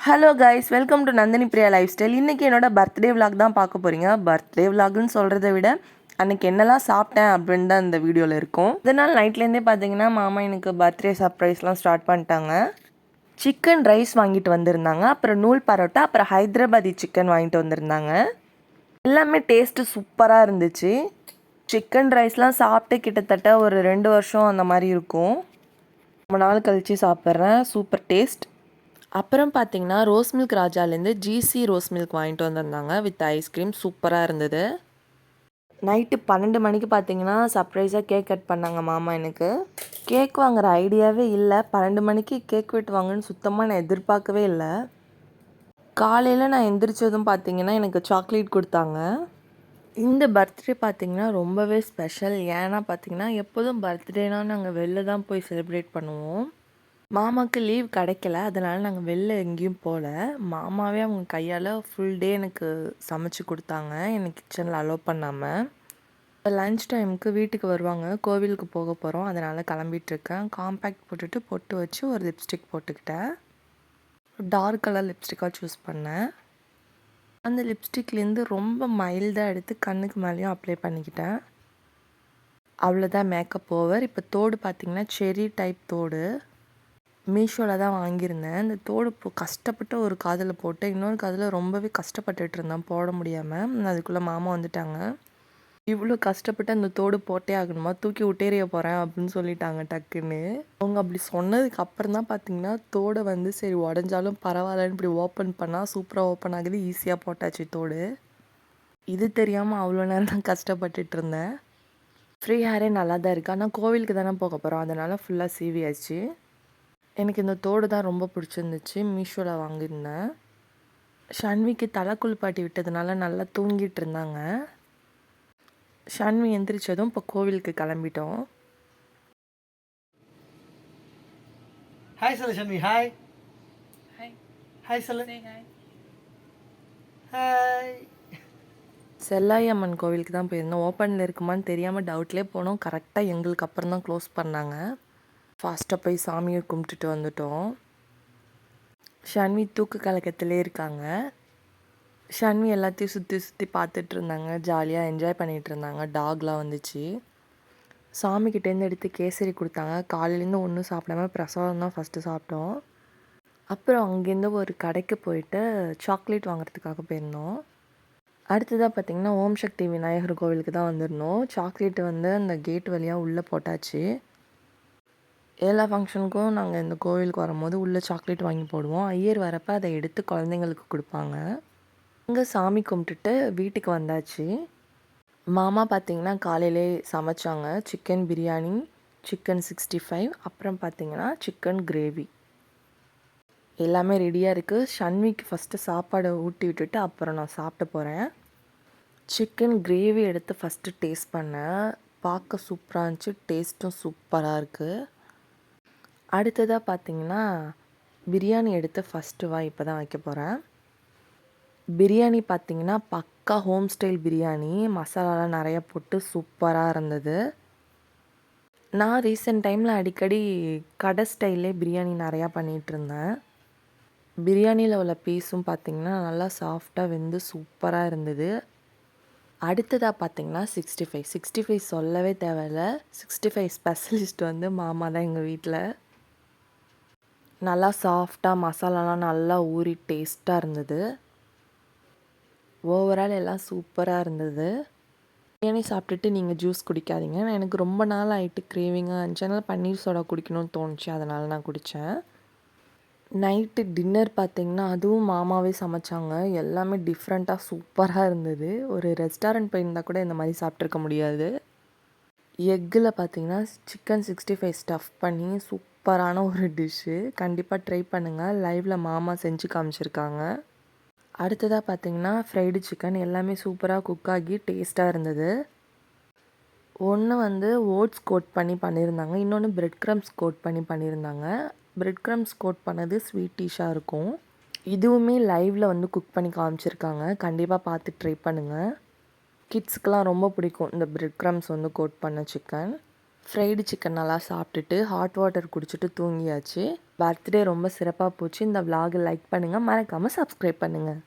Hello guys, welcome to Nandini Priya life style. இன்றைக்கி என்னோட birthday vlog தான் பார்க்க போகிறீங்க. பர்த்டே விலாக்னு சொல்கிறத விட அன்றைக்கி என்னெல்லாம் சாப்பிட்டேன் அப்படின்னு தான் இந்த வீடியோவில் இருக்கும். இதனால் நைட்லேருந்தே பார்த்தீங்கன்னா மாமா எனக்கு பர்த்டே சர்ப்ரைஸ்லாம் ஸ்டார்ட் பண்ணிட்டாங்க. சிக்கன் ரைஸ் வாங்கிட்டு வந்திருந்தாங்க, அப்புறம் நூல் பரோட்டா, அப்புறம் ஹைதராபாதி சிக்கன் வாங்கிட்டு வந்திருந்தாங்க. எல்லாமே டேஸ்ட்டு சூப்பராக இருந்துச்சு. சிக்கன் ரைஸ்லாம் சாப்பிட்டு கிட்டத்தட்ட ஒரு 2 வருஷம் அந்த மாதிரி இருக்கும். ரொம்ப நாள் கழித்து சாப்பிட்றேன். Super taste. அப்புறம் பார்த்தீங்கன்னா ரோஸ் மில்க் ராஜாலேருந்து ஜிசி ரோஸ் மில்க் வாங்கிட்டு வந்திருந்தாங்க வித் ஐஸ்கிரீம். சூப்பராக இருந்தது. நைட்டு 12 மணிக்கு பார்த்தீங்கன்னா சர்ப்ரைஸாக கேக் கட் பண்ணாங்க மாமா. எனக்கு கேக் வாங்குகிற ஐடியாவே இல்லை. 12 மணிக்கு கேக் வெட்டுவாங்கன்னு சுத்தமாக நான் எதிர்பார்க்கவே இல்லை. காலையில் நான் எந்திரிச்சதும் பார்த்தீங்கன்னா எனக்கு சாக்லேட் கொடுத்தாங்க. இந்த பர்த்டே பார்த்திங்கன்னா ரொம்பவே ஸ்பெஷல். ஏன்னா பார்த்திங்கன்னா எப்போதும் பர்த்டேனால் நாங்கள் வெளில தான் போய் செலிப்ரேட் பண்ணுவோம். மாமாவுக்கு லீவ் கிடைக்கல, அதனால் நாங்கள் வெளில எங்கேயும் போகல. மாமாவே அவங்க கையால் ஃபுல் டே எனக்கு சமைச்சு கொடுத்தாங்க, எனக்கு கிச்சனில் அலோவ் பண்ணாமல். லன்ச் டைமுக்கு வீட்டுக்கு வருவாங்க. கோவிலுக்கு போக போகிறோம், அதனால் கிளம்பிகிட்ருக்கேன். காம்பேக்ட் போட்டுட்டு பொட்டு வச்சு ஒரு லிப்ஸ்டிக் போட்டுக்கிட்டேன். டார்க் கலர் லிப்ஸ்டிக்காக சூஸ் பண்ணேன். அந்த லிப்ஸ்டிக்லேருந்து ரொம்ப மைல்டாக எடுத்து கண்ணுக்கு மேலேயும் அப்ளை பண்ணிக்கிட்டேன். அவ்வளோதான் மேக்கப் ஓவர். இப்போ தோடு பார்த்திங்கன்னா செரி டைப் தோடு மீஷோவில் தான் வாங்கியிருந்தேன். இந்த தோடு கஷ்டப்பட்டு ஒரு காதில் போட்டு இன்னொரு காதில் ரொம்பவே கஷ்டப்பட்டுட்டு இருந்தேன் போட முடியாமல். அதுக்குள்ளே மாமா வந்துட்டாங்க. இவ்வளோ கஷ்டப்பட்டு அந்த தோடு போட்டே ஆகணுமா, தூக்கி விட்டேறிய போகிறேன் அப்படின்னு சொல்லிட்டாங்க டக்குன்னு. அவங்க அப்படி சொன்னதுக்கு அப்புறம் தான் பார்த்தீங்கன்னா தோடை வந்து சரி உடஞ்சாலும் பரவாயில்லன்னு இப்படி ஓப்பன் பண்ணால் சூப்பராக ஓப்பன் ஆகுது. ஈஸியாக போட்டாச்சு தோடு. இது தெரியாமல் அவ்வளோ நேரம் தான் கஷ்டப்பட்டுட்டு இருந்தேன். ஃப்ரீ ஹேரே நல்லா தான் இருக்குது, ஆனால் கோவிலுக்கு தானே போக போகிறோம், அதனால் ஃபுல்லாக சீவியாச்சு. எனக்கு இந்த தோடு தான் ரொம்ப பிடிச்சிருந்துச்சு. மீஷோவில் வாங்கியிருந்தேன். ஷன்விக்கு தலை குளிப்பாட்டி விட்டதுனால நல்லா தூங்கிட்டு இருந்தாங்க. ஷன்வி எந்திரிச்சதும் இப்போ கோவிலுக்கு கிளம்பிட்டோம். ஹாய் சொல்லு ஷன்வி. ஹாய் ஹாய் சொல்லு. ஹாய். செல்லாயி அம்மன் கோவிலுக்கு தான் போயிருந்தோம். ஓப்பனில் இருக்குமான்னு தெரியாமல் டவுட்லேயே போனோம். கரெக்டாக எங்களுக்கு அப்புறம் தான் க்ளோஸ் பண்ணாங்க. ஃபாஸ்ட்டாக போய் சாமியை கும்பிட்டுட்டு வந்துட்டோம். ஷன்வி தூக்கு கலக்கத்திலே இருக்காங்க. ஷன்வி எல்லாத்தையும் சுற்றி சுற்றி பார்த்துட்டு இருந்தாங்க, ஜாலியாக என்ஜாய் பண்ணிகிட்டு இருந்தாங்க. டாக்லாம் வந்துச்சு. சாமிக்கிட்டேருந்து எடுத்து கேசரி கொடுத்தாங்க. காலையிலேருந்து ஒன்றும் சாப்பிடாம பிரசாதம் தான் ஃபஸ்ட்டு சாப்பிட்டோம். அப்புறம் அங்கேருந்து ஒரு கடைக்கு போயிட்டு சாக்லேட் வாங்குறதுக்காக போயிருந்தோம். அடுத்ததாக பார்த்திங்கன்னா ஓம் சக்தி விநாயகர் கோவிலுக்கு தான் வந்திருந்தோம். சாக்லேட்டு வந்து அந்த கேட் வழியாக உள்ளே போட்டாச்சு. எல்லா ஃபங்க்ஷனுக்கும் நாங்கள் இந்த கோவிலுக்கு வரும்போது உள்ளே சாக்லேட் வாங்கி போடுவோம். ஐயர் வரப்போ அதை எடுத்து குழந்தைங்களுக்கு கொடுப்பாங்க. அங்கே சாமி கும்பிட்டுட்டு வீட்டுக்கு வந்தாச்சு. மாமா பார்த்திங்கன்னா காலையிலே சமைச்சாங்க. சிக்கன் பிரியாணி, சிக்கன் 65, அப்புறம் பார்த்திங்கன்னா சிக்கன் கிரேவி எல்லாமே ரெடியாக இருக்குது. ஷன்விக்கு ஃபஸ்ட்டு சாப்பாடை ஊட்டி விட்டுட்டு அப்புறம் நான் சாப்பிட்டு போகிறேன். சிக்கன் கிரேவி எடுத்து ஃபஸ்ட்டு டேஸ்ட் பண்ணேன். பார்க்க சூப்பராக இருந்துச்சு, டேஸ்ட்டும் சூப்பராக இருக்குது. அடுத்ததாக பார்த்திங்கன்னா பிரியாணி எடுத்து ஃபஸ்ட்டு இப்போ தான் வைக்க போகிறேன். பிரியாணி பார்த்திங்கன்னா பக்கா ஹோம் ஸ்டைல் பிரியாணி. மசாலாலாம் நிறையா போட்டு சூப்பராக இருந்தது. நான் ரீசெண்ட் டைமில் அடிக்கடி கடை ஸ்டைல்லே பிரியாணி நிறையா பண்ணிகிட்ருந்தேன். பிரியாணியில் உள்ள பீஸும் பார்த்திங்கன்னா நல்லா சாஃப்டாக வெந்து சூப்பராக இருந்தது. அடுத்ததாக பார்த்திங்கன்னா 65 சொல்லவே தேவையில்லை. 65 ஸ்பெஷலிஸ்ட் வந்து மாமா தான் எங்கள் வீட்டில். நல்லா சாஃப்டாக மசாலாலாம் நல்லா ஊறி டேஸ்ட்டாக இருந்தது. ஓவரால் எல்லாம் சூப்பராக இருந்தது. பிரியாணி சாப்பிட்டுட்டு நீங்கள் ஜூஸ் குடிக்காதீங்க. எனக்கு ரொம்ப நாள் ஆகிட்டு கிரேவிங்காக இருந்துச்சு, அதனால் பன்னீர் சோடா குடிக்கணும்னு தோணுச்சு, அதனால் நான் குடித்தேன். நைட்டு டின்னர் பார்த்திங்கன்னா அதுவும் மாமாவே சமைச்சாங்க. எல்லாமே டிஃப்ரெண்ட்டாக சூப்பராக இருந்தது. ஒரு ரெஸ்டாரண்ட் போயிருந்தால் கூட இந்த மாதிரி சாப்பிட்ருக்க முடியாது. எக்கில் பார்த்திங்கன்னா சிக்கன் 65 ஸ்டஃப் பண்ணி சூப்பரான ஒரு டிஷ்ஷு. கண்டிப்பாக ட்ரை பண்ணுங்கள். லைவில் மாமா செஞ்சு காமிச்சிருக்காங்க. அடுத்ததாக பார்த்திங்கன்னா ஃப்ரைடு சிக்கன் எல்லாமே சூப்பராக குக் ஆகி டேஸ்ட்டாக இருந்தது. ஒன்று வந்து ஓட்ஸ் கோட் பண்ணி பண்ணியிருந்தாங்க, இன்னொன்று பிரெட் க்ரம்ஸ் கோட் பண்ணி பண்ணியிருந்தாங்க. பிரெட் க்ரம்ஸ் கோட் பண்ணது ஸ்வீட் டிஷ்ஷாக இருக்கும். இதுவுமே லைவில் வந்து குக் பண்ணி காமிச்சிருக்காங்க. கண்டிப்பாக பார்த்து ட்ரை பண்ணுங்கள். கிட்ஸுக்கெலாம் ரொம்ப பிடிக்கும் இந்த பிரெட் க்ரம்ஸ் வந்து கோட் பண்ண சிக்கன். ஃப்ரைடு சிக்கன் நல்லா சாப்பிட்டுட்டு ஹாட் வாட்டர் குடிச்சிட்டு தூங்கியாச்சு. பர்த்டே ரொம்ப சிறப்பாக போச்சு. இந்த vlog லைக் பண்ணுங்கள், மறக்காமல் சப்ஸ்கிரைப் பண்ணுங்கள்.